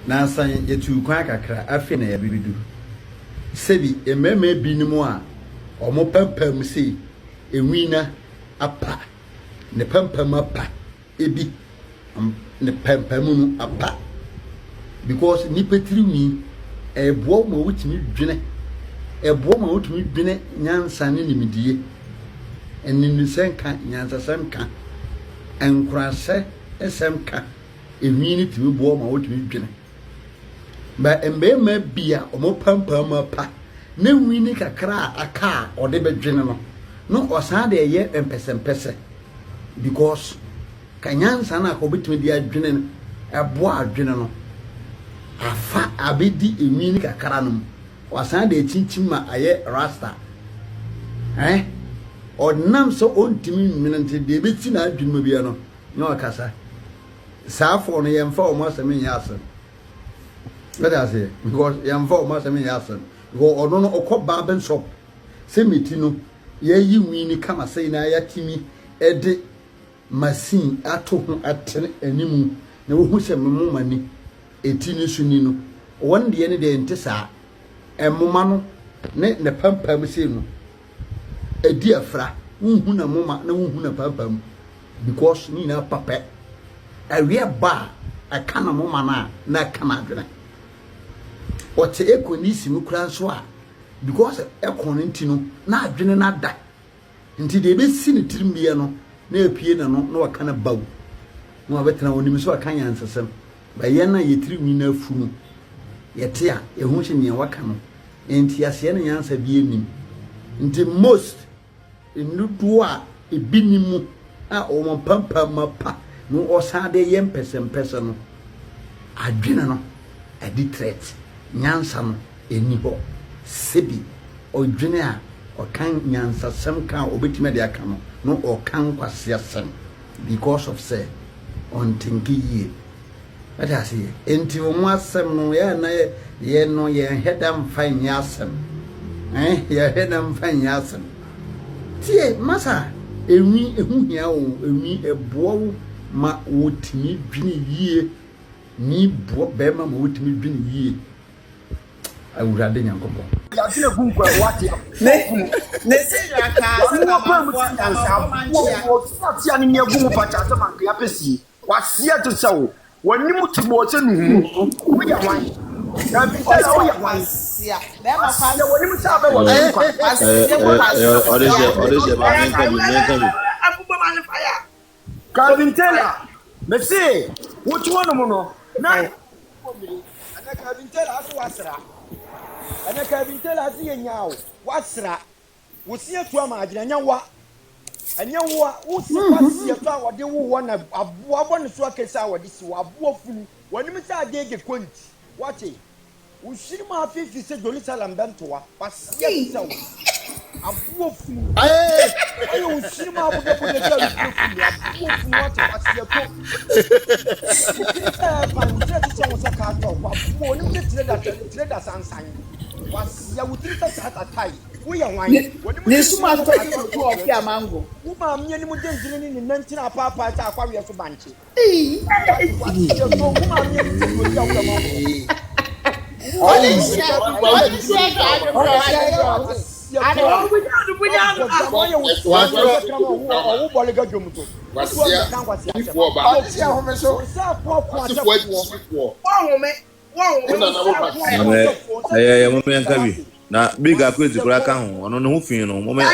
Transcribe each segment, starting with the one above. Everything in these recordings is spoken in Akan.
na san yetu kwa kakra afi na yabibidu sebi ememe binimu a omo pampam sei enwina apa ne pampam apa ebi ne pampam nu apa because ni petrimi ebo ma wutimi dwene ebo ma wutimi dwene nyansa ne nimidie enini senka nyansa senka enkurase esemka enwini timi bo ma wutimi dwene ba embema bia omo pampam apa na nwini kakra aka ode bedwene no osan de ye empesempese because kanyansa na ko betimi dia adwene ebo adwene no afa abedi enwini kakra no osan de chinchima aye rasta odnam so ontimi minante de beti na adwene ma bia no no akasa saafo no yemfa o mo asemi yasa let us say because yemfa o mo asemi yasa go ono no okoba ben shop semiti no yeyi nwini kama sei na yatimi ede machine ato ho atene animu na wo hu se memo mani etini suni no won de ne de ntesa emoma no ne pampam sei no edi afra hu na moma na hu na pampam because ni na pape awie ba akana moma na kana adwene ote ekonisi mu kura so a because ekon ntino na adwene na da nti de be si ne tirimbiye no na epie na no na wakana bawo na wabetena onim so akanya ansesem ba ye na yetirimi na afu no yete a ehu hye ne waka no enti ase ne yansa bi enim nti most enudu a ebinimu a o pampam mapa no osade ye mpesempese no adwene no adi threat nyansa no eni ho sebi odwene a okan nyansa sem kan obetime de aka no okan kwase asem because of say on tingiye let us see enti wo asem no ye na ye no ye hedam fan yasem ye hedam fan yasem tie masa enwi ehuhia o enwi ebowo ma wotimi dwene yie ni bo be ma wotimi dwene yie awurade nyankopon ya dine gunkwa wati ne se ya ka na pa mu ti ani ne gungu pa cha man ya pesi wasia to sawo wani mutu mo se nu wo ya wan ya bi ta wo ya wan sia be ma fa ya wani mutu abe wo kwa odese ba men abuba man fire Kabintela mesi wo ti wono mo no na ana kabintela aso wasra ana kabintela aso yenyawo wasra wo sie to ama agina nyawa anyawa wo si kwasie to a wode wo na aboa bo ne so akesa wode si wo aboa funu woni mi sa agege konti wate wo shiri ma afifi se Jerusalem bentoa wasie to aboa funu ayo wo shiri ma aboa bo ne se aboa funu wate wasie to pan se wo se ka to aboa ni mi tire da sansan wasie wo tire sa tatai wo ya wan ne suma to to ofi amango wo ma mye ni mu dengine ni nantina papa ta akwawe so banche wo ma mye ni to ya wo ma na big Akwes kura ka ho ono no hufin no mo me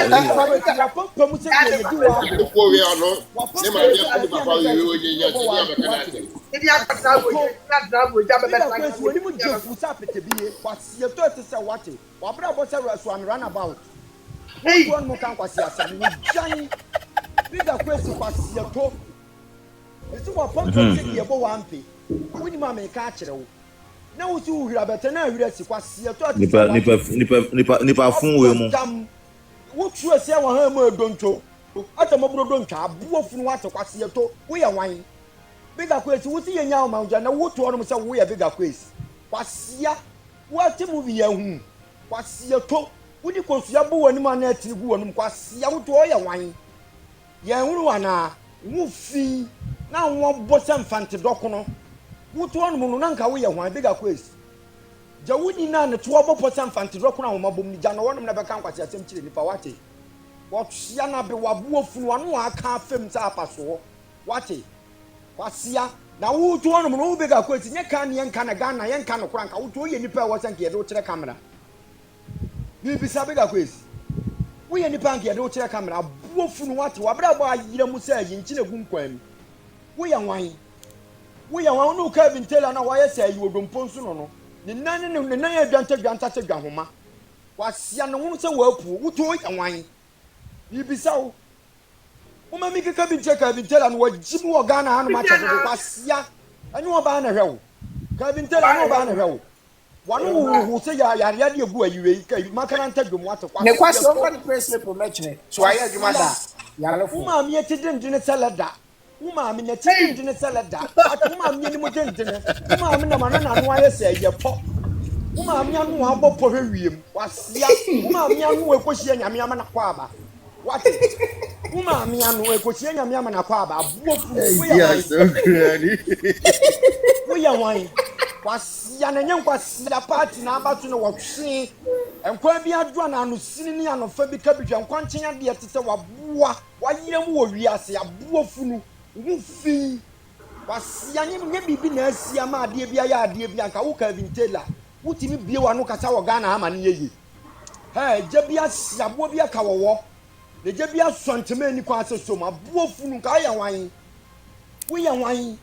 na wo ti uhira bete na ahira si kwasie to nipa fun we mu wo tu ase wa ha mu edonto atamaburo dontwa abuo funu wate kwasie to wo ye wan Big Akwes wo ti yenya o manja na wo to no se wo ye Big Akwes kwasia wo ati mu bi ya hu kwasie to wo di konsua bo wani ma na atiri gu wonum kwasia wo to o ye wan ye huru wana wo fi na wo bo se mfante dokono Wutu on mu no nanka wo ye hwan big Akwes. Jawuni na ne to obopo samfante ro kuna wo mabom ni jana wonum na beka nkwase asem kire nipa wate. Wotua na be wabuo funu anu aka afem sa apaso. Wate. Kwasia na wutu on mu no big Akwes nye kan ye nka na Ghana ye nka no kranka wutu ye nipa wo sanke ye do kire camera. Bibisa big Akwes. Wo ye nipa nke ye do kire camera buo funu wate wabra ba ayira mu sa yi nchine gu nkwam. Wo ye nwan. Wo ye nwan no ka bintela na wa ye sa yi odompo nso no. Ne nan adwanta te dwahoma wasia no wo se wapu wuto yanwan bibisa wo ma mi keka bi cheka bi tela no wajibu wo Ghana hanu ma cha do wasia ani wo ba na hwewo ka bi tela no ba na hwewo wanu wo se ya de egu ayiwe ka makaranta dwom wate kwa ne kwase on fa the press report match so aye adwuma da ya wo ma mi etidindine selada wo ma mi na tidindine selada wo ma mi ni mo dindine wo ma mi na ma na no aye se ye po wo ma mi anu abopo hwewiem wasia wo ma mi anu ekohie nyame ama na kwa aba wate wo ma mi anu ekohie nyame ama na kwa aba abuofu wo ya wan wasia na nyankwasia party na abatu na wotwe enkwa bi adua na anu sini ni anofa bi kabidwa nkwankyenya de tete waboa wayem wo wiase abuofu nu wufi wasia nye bibi na asia ma ade bia ya ade bia nka wo ka vintela wutimi bie wa no kasa wo Ghana ama ne yeye jebia siabo bia ka wo le jebia sontema ni kwa aseso ma buofu nu ka ya wan wo ya wan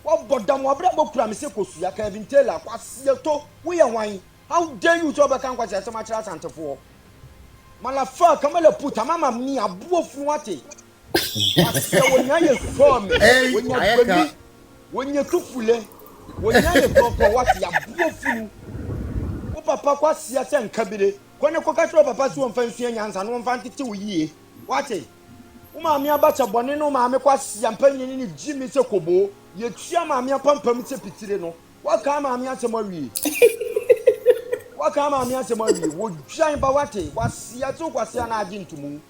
wo bodam wo bra bokura me se kosu ya ka vintela kwasie to wo ya wan how dare you to be kan kwase asema kira santefo malafa kamala puta mama mi abuofu wate kwasie wonya ye from wonya gbebi wonya tufule wonya ye popo wate ya buofu wo papa kwasie se nkabire kone kokatro papa si wonfa nsua nyansa no wonfa ntete wo yie wate wo maami abacha bone no maami kwasie ampanyi ni jimi se kobo ye tua maami apampam se pitire no waka maami asema wie waka maami asema wie wo dwan ba wate kwasie to kwasie na agi ntumu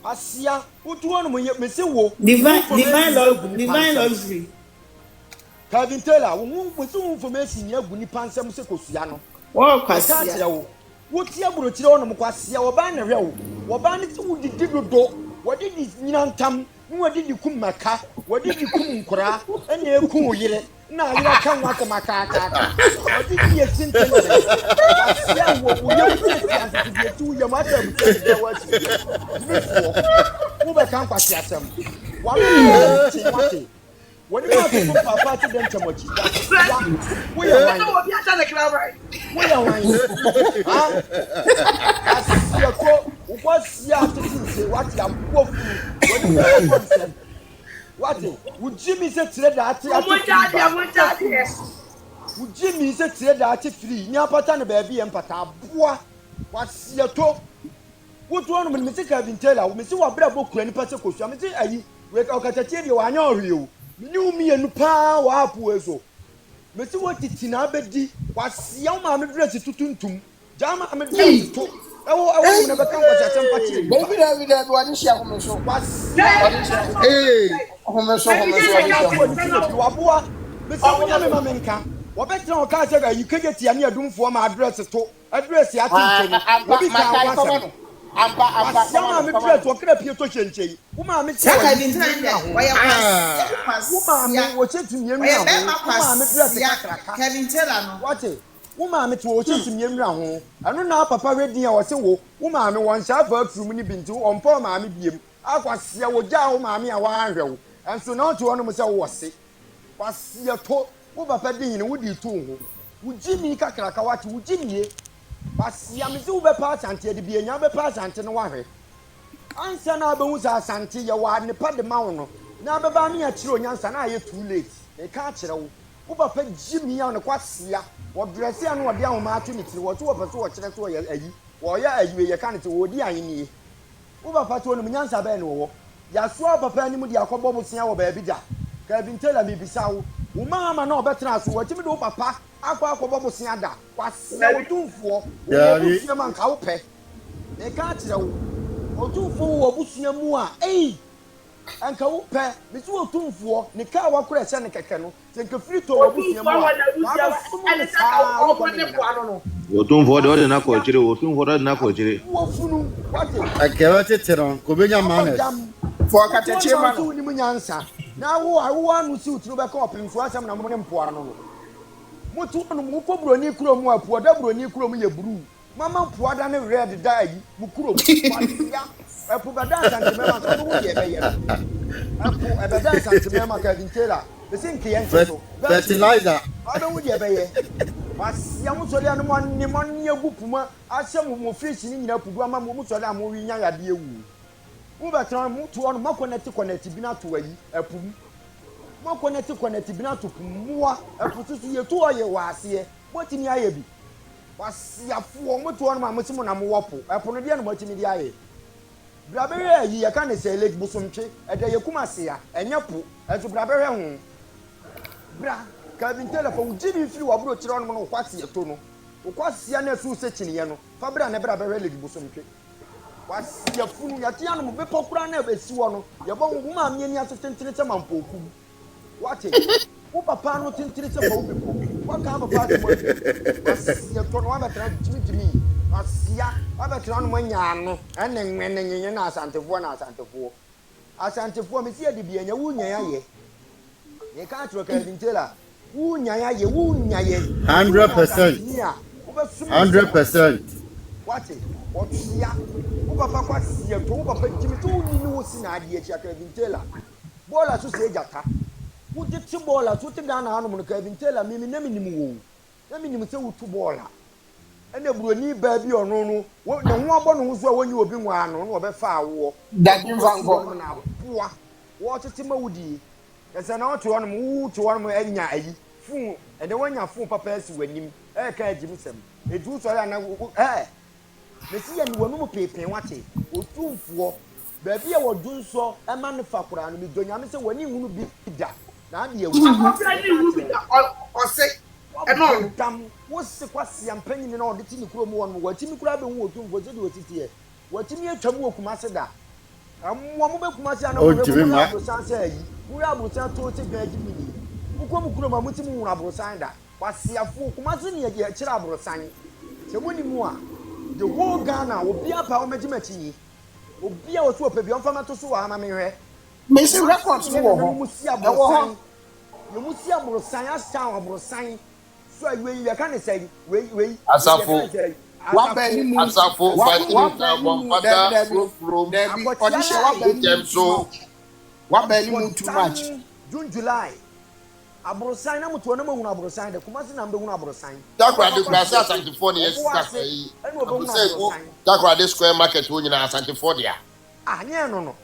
asia utuo no me se wo divine luxury Kevin Taylor wo so information ya gu ni pansam se kosua no wo kwasia wo tie burochire wo no mkwasia wo ba na hwe wo ba ne ti wo didi dodo wo didi nyinantam ni wo didi kum maka wo didi kum nkura ene eku yire na yira kan wata maka wo didi yesinten kwasia wo ye ti anti tu ye mata buti wa ti wo be kan kwasia sam wo ti wati when you want to papa to them chamochi we are wine we are wine asiya ko ukwasia tete what ya bofu when you want what would Jimmy say tire da ati would Jimmy say tire da ati free nya pata na baby empata aboa wasia to wotu onu me se Kevin Taylor me se wa bra bokura ni pase kosu me se ayi we ka okatatie de wa anya ohwe New me and pa wa puezo. Messi what it in abedi was young mammy dress to tuntum. Jama am dress to. I will never come with a temperature. Baby, that one share was Wabua. Mr. Mamenka. What better on Carter you can get your doom for my address to address your Ama me dress wo kra pie to chenche. Wo ma me tell Kevin Taylor why wo ma me wo chetu mienwia ho. Wo ma me dress kakraka. Kevin Taylor no. What? Wo ma me to wo chetu mienwia ho. Anu na papa wedi a wo se wo ma me won sha fa afuru ni bintu onpo ma me biem. Akwase wo ja wo ma me a wa ahwe wo. Enso na to no mo se wo se. Kwase to wo papa din ni wo di to ho. Wo jimi kakraka wate wo jimie. Basia me zu be pa Asante de bi enya be pa Asante no wahwe ansa na be hu sa Asante ye wa ne pa de ma wo no na be ba me a kire onyansa na ye too late e ka kire wo wo papa jimi ya no kwasia wo dress ya no wo de ahoma atu ni tire wo to wo pese wo kire so ye ayi wo ya ayi ye ka ne te wo di ayini wo papa to no nyansa be ne wo ya so papa ni mu di akobo musia wo ba bi da Kevin Taylor bi bisa wo wo ma na obetra so wo timi do papa akwa musia da kwasia Otumfuo wo busia man ka wo pe e ka kire wo Otumfuo wo busia mu a anka wo pɛ me so Otumfuo ne ka wa kora ɛhyɛ ne kɛkɛ no senka frito wa busua mu a ɛne saka ɔkɔ ne poano no Otumfuo de ɔde na kɔkyere Otumfuo de na kɔkyere wo funu wate akɛwa tete no ko benya manners for kateche ma no ni mu nyansa na wo anu si uturu bɛka ɔpemfo asɛm na mo ne mpoano no mutu no mu ko broni kuro mu apu da broni kuro mu ye buru mama mpoa da ne red da yi mu kuro mu ya apu bada Asante mema so wo ye be ye apu ebada Asante mema ka vintela be sin kiyen so fertilizer aba wo ye be ye wasia mu so de no ni mon ye gupuma asem mu fish ni nyina pudu ama mu so de am wi nya yade ewu wo betra mu to no connect bi na to ayi apu mo connect bi na to pumua apu so ye to ye waase motimi aye bi wasiafo mo to no ma motimo na mo wopo apu no de no motimi de aye brabere yi ya ka ne se lake busomtwe ede ye kumase ya enye po eto brabere ho bra ka bi telephone jibi firi wa bro kire no no kwase ye to no kwase ya na su se kiniye no fa bra na brabere lake busomtwe wasiafo no ya tia no mo be pokura na be si wo no ye bo wo ma me ni asententene te mampoku wate wo papa no tentene te fa wo be po wa ka papa te mo wasiya to no wa betra jimi asia abetra no manya no ene nwenenyenye na asantefo me si ade bia nya wunya yaye ye ka atro ka bintela wunya yaye 100% 100% wate otia wo papa kwasia to wo papa jimi to ni no si na ade achi ka bintela bola so se jata wo tete bola so te Ghana anu no ka bintela mimi na minim wo na minim se wo tu bola ene broni ba bi ono no ne ho abo no so a wonyi obi nwa no no obefa awo dadin vango na boa wo tete mawudi ese na oto ono mu to ono anya ayi fu ene wanya fu papa asi wanim ka ajimisem edu so ya na mesi ya ni wonu mu pepen wate Otumfuo ba bi e wodun so e ma ne fakora no bi donyame se wani hunu bi da na de ewu ose eno dam wosi kwasi ampanyin na oditi ni kuro mu won watimi kura be hu Otumfuo se de otiti e watimi atwamu okumase da ammo mo be kumase ana mo be sanse ayi mu ya abusan to ti gan ajimini mu kuro ma mutimi hu abusan da wasiafo kumase ni ye kira abusan se moni mu a the whole Ghana obi apa o mejimachi obi a osu opebi on fama to so wa ama mehwe me se records wo ho yo musi abusan asa abusan so ayi we ka ne say we Asafo wa ba ni mu Asafo fata from debi audition wa ba ni so wa ba ni mu too much June July abusan na muto na mahunu abusan de kuma se na mbe hunu abusan takwa de klasa Asantefo ne yesika yi abuseko takwa de square market wo nyina Asantefo dia nye no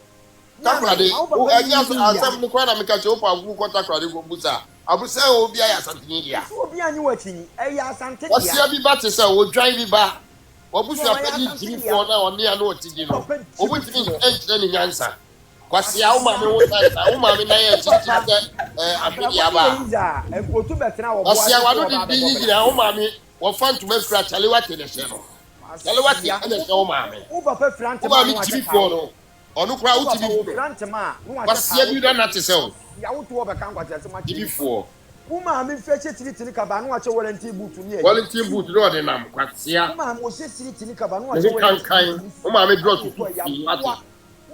takwa de o anya asem ni kwa na meka che o pa gu ko takwa de go busa abusan obi ayi Asante ni dia obi anyi wachi ya Asante dia wasia bi ba te se o dwan bi ba obusu apani jimfo na oni ya na otigi no obutimi enkyere ni nyansa kwasia o ma me wo ta o ma me na ye chichi apedi aba enkotu betra wo kwasia wado di yigina o ma me wo fantuma fira chale wate ne se no chale wate ene se o ma me wo papa frante ma me jimfo no onu kura wo tibi frante ma no wa kwasia bi da na te se o ya wo to wo beka nkwate se ma jimfo wo ma me feche tiri kaba no wa che warranty boot ni e warranty boot no de nam kwasia wo ma mo se tiri kaba no wa che warranty kan o ma me draw to wate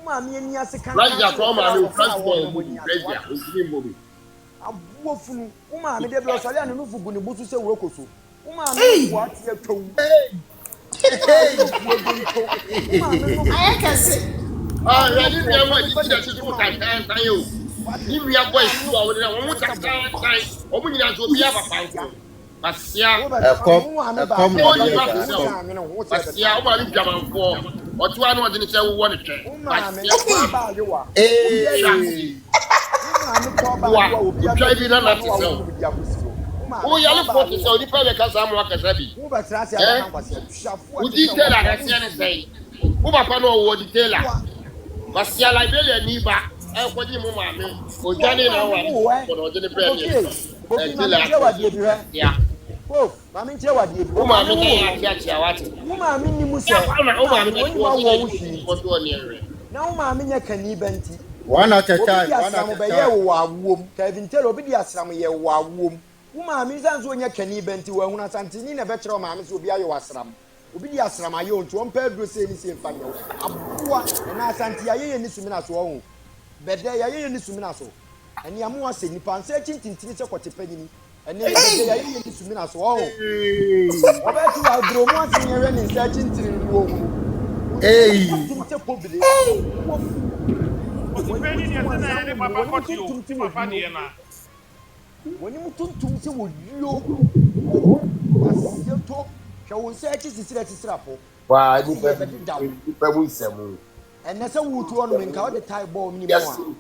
Mami eni asika raja ko mami transport mo di raja o ti mo bi abuo funu o mami de bi o sale anu nufu gu ni busu se wo koso o mami wo ati atwa ayakase ya ni mi ama di da se ko ta ta yo ni mi abo isu a wo na wo ta ta o mu nyina so bi aba pa ko asia asia o ma ni jamanfo o tu anu de ni se wo ni twe asia ba yo wa wa try bi na na se o ya le poti se o ni pa be ka sa mo akasa bi wo ba tra se aba kan kwase shafo o di tela na se ni sei o ba pa no wo di tela asia liberia ni ba e ko ji mo ma me o jani na wa ko no de ni pe ni tela ya oh mami nche wa die bi o ma me na ya wate wo ma mi ni mu se o ma me wo wo wushi ko to ni ere na wo ma mi nya kani benti One at a time. One at a time. Womb. Kevin tell Obi Asram ye wa womb. Uma mi zanzo nya kani benti wa huna santini na betro ma mi so bia yo asram. Obi Asram ayo nto on pedro say ni sem fanyo. Aboa na Asante ye ni sumi na so ho. Bede ye ni sumi na so. Eni amu ase nipa nse chintintini se kwotepanyini. Eni bede ye ni sumi na so ho. Obetu adro mu ase ye ni nse chintintini ni wo hu. Hey. When you tuntum se wo yo aseto hwe wo se achi sisira sisirapo wa ni pe mu nsemu enne se wo tu onu nka o de tie ball ni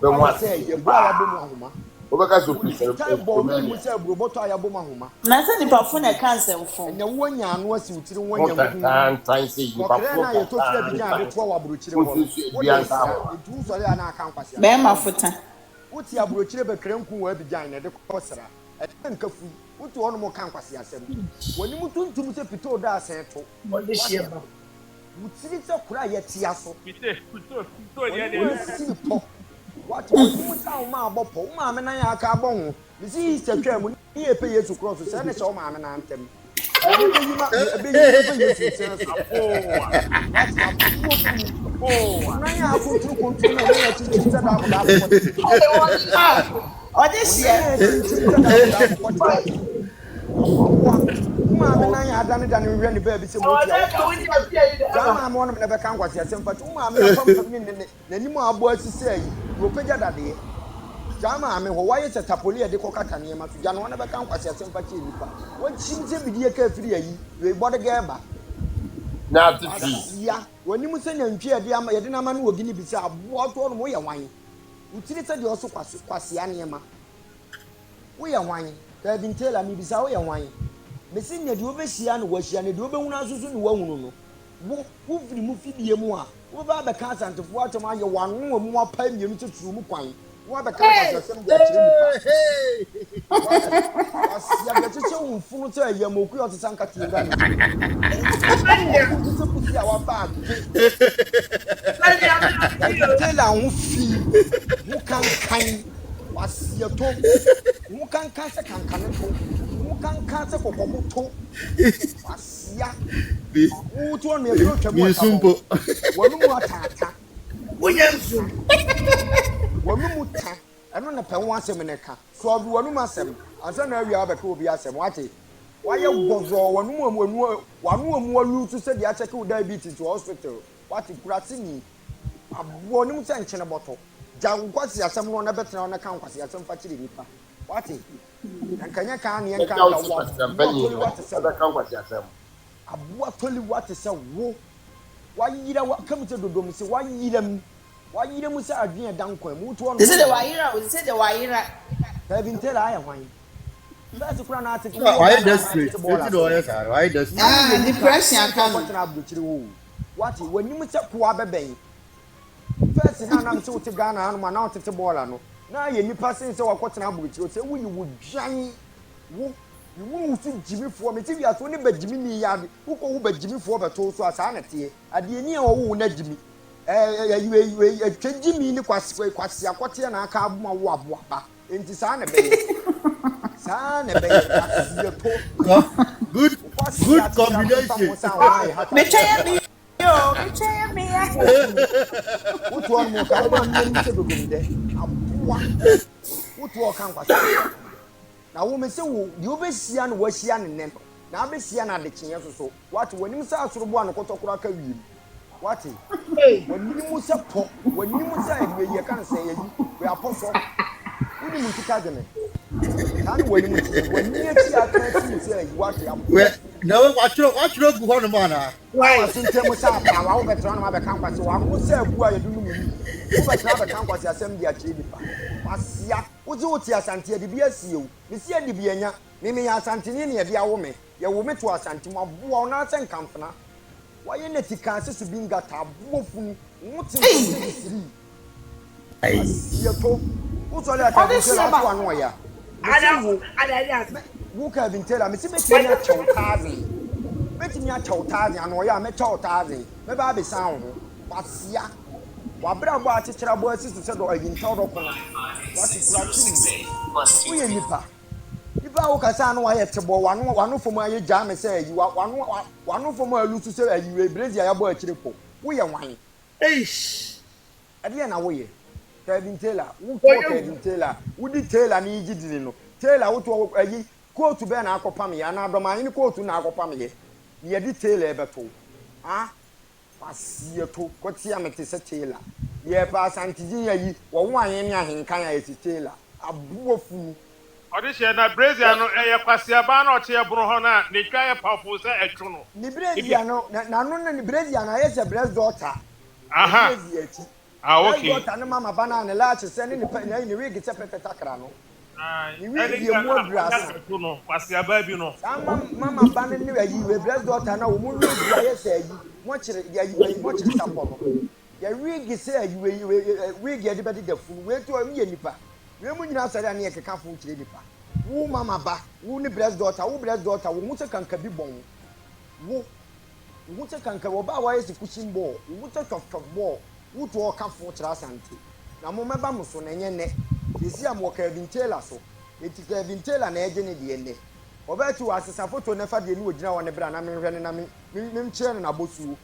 mo a say ye bra ya bo mu ahoma o be ka so please tie ball ni mu se bro boto ya bo mu ahoma na se ni pa fo na cancer fo enne wo nya anu asi utiri wo nya mu tan say yi pa fo na ye to tira bi nya be to wa bro chire wo bi ansa etu so le ana aka nkwase be ma fota uti abro chire be krenku wa bi jan na de kosra nka fu utu onu mo kan kwase asem woni mu tuntum se pito da asen to mo de hie ba utiri se kura ye tia so pito ye de what mu ta o ma abopo ma me nan aka abo ho mi si se twa mu ni e pe Yesu cross se ne se o ma me nan tem ebe yi Yesu se na ya kontro na ya chichi se da ko da o de hie uma me nan ya adane dane hwe ne ba bi se mo tia jama mo no me be kan kwase asem patu uma me pam ni ne ni mo abo asise yi wo pegya dade jama me ho waye se tapoli e de kokata ne ma so jana wona be kan kwase asem patu nipa wo chimse bidie ka afiri ayi we bode geba na atifi ya woni mu se nyantwi e de ama ye de na ma no wogini bi se abo to no mo ye wan utiri se de oso kwase ane ma wo ye wan Kevin Taylor mi bisa wo ye wan mesi ne de obehia no wahia ne de obehunu asusu ne wahunu no wo firi mu fidie mu a wo ba be ka asantefo atom aye wanu mu apa mienu tuturu mu kwan wo ba ka asasem de akire nipa asia de cheche wo funu to aye moku yo tsan ka tie ba ni wo kusi a wa ba Taylor wo fi wo kan asia to wo kan se kan to kan se kokomo to asia wo to no e bro twam Misumpo. wonu mu atata woyamfu wonu mu ta eno na pe wo asem ne ka so obi wonu mu asem ansa na awia abeka obi asem wate waye gozo wonu mu alu to se dia check diabetes to hospital wate kurati ni abo ni mu se nchene boto jangwasi asem no na betena na kan kwasi asem fa chiri nipa wate nkanya kan ne nka wa kan kwasi asem abua toli wate se wo wayira kamite dodom se wayira mu se adwen dan kwan mu to no they say the wayira Kevin Taylor aya hwan that's kura na ate Why desperate? What do I say? Why desperate? depression kan na abukiri wo wate wanim se ko abeben first na nam se wote Ghana no ma na wote bola no na ye nipa sen se wakotena abukiri se wuyi wo dwan wo you fi jimi fo me ti wi aso ne ba jimi ni ya wo ba jimi fo ba to so asa na te ade ni e wo na jimi twa jimi ni kwasi akote na aka abuma wo abo aba enti sa na be ya to Good combination. me tell me ya wo to on mo ka ba ni se dogum de aboa wo to kan kwasi na wo me se wo di obehia no wahia ne nem na abehia na de kyenye so what wanim se asorobo an kotokoro aka wiem what wanim mu se po wanim se ye kan se ye we aposo woni mu tika de me kan wanim ti aka ti se ye what We na we watchro gu ho no ma na. why asinte mu sa pa wa wo betra no ma be kan kwase wa mo se abu a ye dunu mu ni wo betra be kan kwase asem di akire nipa asia wo ti asante de bi asie o me sie de bi anya me ya asante ni ne de awo me ye wo me to asante mo abo na se nkamfna wa ye netika se su bi ngata abo funu wo ti siri asia to wo so le aka ko se na no ya ada wo Kevin Taylor me si be tia chawtazi betimi a chawtazi ano ya me chawtazi me ba be san ho asia wabra bo akyekera bo asisi se do ayinta do kono wati kura tumi uye nipa wo kasa no waye tebo wano fomu aye gya me se ayi wano fomu alu su se ayi Brazil ya bo akire po uye wan eish ade na woye Kevin Taylor wo ko Kevin Taylor wo di Taylor ni gidini no Taylor wo to ayi coat be na akopam ya na adoma ni coat na akopam ye di Taylor ebeto ah pasie to kwoti amete se Taylor ye pa Asante yi wo wan ye ni ahenkan ya ti Taylor abuofu Odisha na Brazil no eye kwasia ba na oche ebro ho na ne twa ye pafo se etwo no. Ni Brazil no na no ni Brazil na ye se Brazil daughter. Aha. Okay. Daughter no mama bana na la che se ni ni wig se pete takra no. Ni wig ye mo brasa no kwasia ba bi no. Mama bana ni yi we Brazil daughter na wo mo wig ye se yi mo kire ya yi mo kire sapo no. Ya wig se yi wig ye de be de fu we to am ye nipa. We mu nyina sare na ye keka fu kire nipa. Wo mama ba wo ni Brazil daughter wo mu se kanka bi bon wo wuta kanka wo ba wa yesi kuchim ball wuta top ball wuto o ka fo kira Asante na mo meba mo so na nye ne yesi am wo Kevin Taylor so eti Kevin Taylor na eje ne de ne oba ti wa asesa photo na fa de ni ogina wo ne bra na menhwe ne na mem kire no na bosuo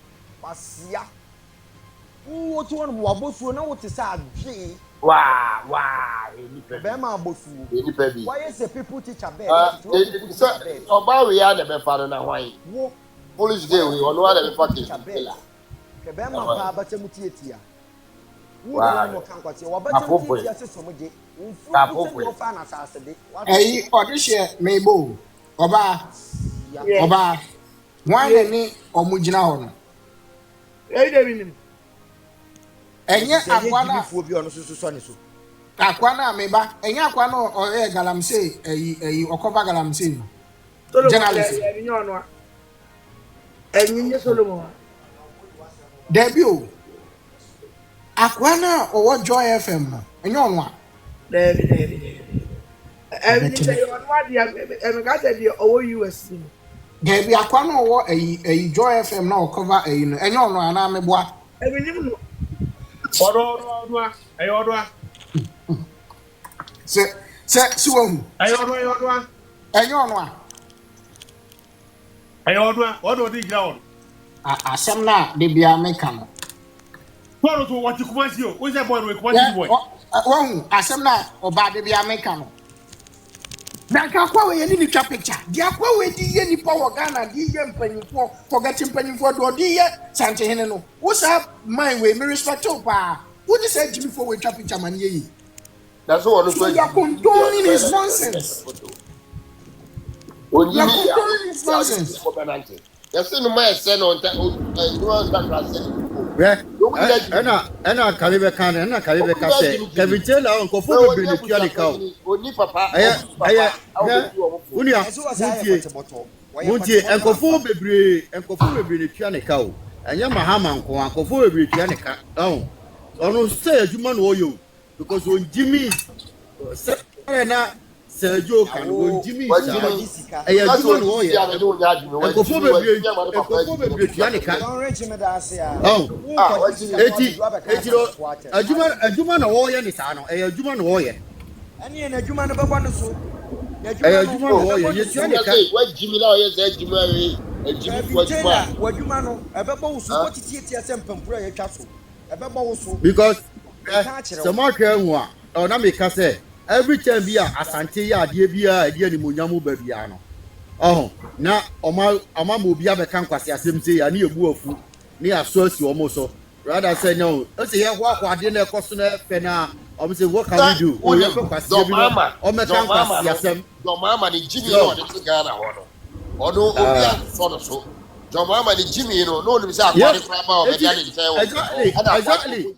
wasia wo to won wo bosuo na wo te sa adwe Wow, be ma bosuo why is people teacher bed so oba we ya de be fa na hwan wo police day we ono ala be fucking kebe ma pa ba temuti etia wo no kan kwate wa ba temuti etia se somoje unfu wo fa na sa asede eyi odihye mebo oba wan ni omugina ho no eyi de bi ni enye akwana fu obi ono so ne so akwana meba enye akwana o galamsey eyi okoba galamsey journalist eyi nyono a enyi Solomon debut akwana owo Joy FM no enye onwa David ni say on what the got the owo US debut akwana owo eyi Joy FM na cover eyi no enye onwa na meboa nim no Odo se siwo ayodo enye onwa odo di ground asem na de bia meka no Poro to what Kumasi o we say boy we Kumasi boy won asem na oba de bia meka no na ka kwa we ni twa picture dia kwa we di ye nipa wo Ghana di ye mpanyimfo forget mpanyimfo do di ye sante hene no wo sa man we me respect o pa wo di say Jimmy for we twa picture man ye yi that's what so you are condoning his nonsense nonsense yes no my say no ena kalibe ka se Kevin Taylor onko fo be ni tua ni ka o oni papa unia muntie enko fo bebre ni tua ni ka o enya mahama nko anko fo bebre tua ni ka ono say adwuma no oyo because on Jimmy say na Sergio kan on Jimmy eya adwuma no oyo enko fo bebre tua ni ka adwuma na wo ye ni sa no adwuma na wo ye ani na adwuma no baba no so adwuma na wo ye tua ni ka wa Jimmy la ye say adwuma we Jimmy wa adwuma no ebeba wo so wotiti ase mpampura ye twa so ebeba wo so because samaka nwa na me ka say every time bi Asante ya ade bia ade ni monyamu ba bia no na oma mo bia be kan kwase asem say ya na ebu afu ni aso asi omo so rather say no say ya kwa ade na ekoso na fe na omo say what can we do o ye kwase bi no o me kan kwase asem do mama ni Jimmy no de Ghana ho no odo obi aso no so do mama ni Jimmy no no ni say akwani kraba o be dia ni say o exactly